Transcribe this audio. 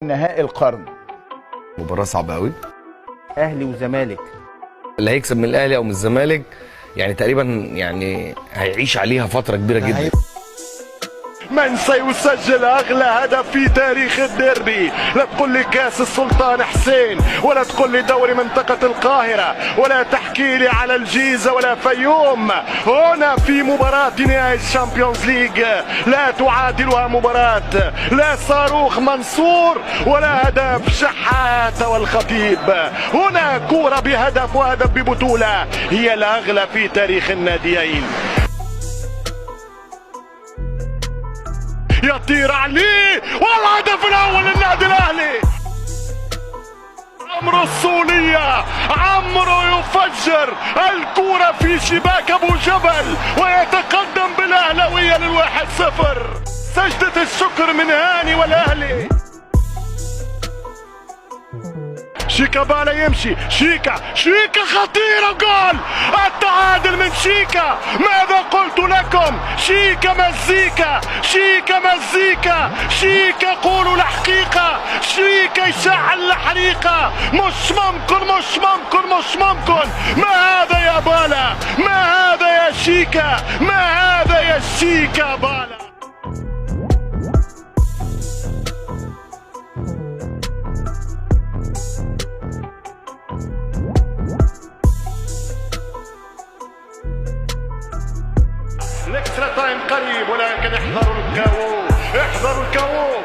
نهائي القرن. مباراة صعبة قوي. اهلي وزمالك، اللي هيكسب من الاهلي او من الزمالك يعني تقريبا يعني هيعيش عليها فترة كبيرة جدا. من سيسجل اغلى هدف في تاريخ الديربي؟ لا تقول لي كاس السلطان حسين، ولا تقول لي دوري منطقة القاهرة، ولا تحكي لي على الجيزة ولا فيوم. هنا في مباراة نهائي الشامبيونز ليج لا تعادلها مباراة، لا صاروخ منصور ولا هدف شحات والخطيب. هنا كورة بهدف وهدف ببطولة هي الاغلى في تاريخ الناديين. يطير عليه والهدف الاول للنادي الاهلي. عمرو الصولية، عمرو يفجر الكرة في شباك ابو جبل ويتقدم بالاهلاوية لل1-0. سجدة الشكر من هاني والاهلي. شيكابالا يمشي، شيكا خطيرة، جول التعادل من شيكا. ماذا قلت لكم؟ شيكا مزيكا، شيكا مزيكا، شيكا قولوا الحقيقة، شيكا يشعل الحريقة. مش ممكن مش ممكن مش ممكن. ما هذا يا بالا؟ ما هذا يا شيكا؟ ما هذا يا شيكا بالا؟ الاكسترا تايم قريب، ولكن احذروا الكاو، احذروا الكاو.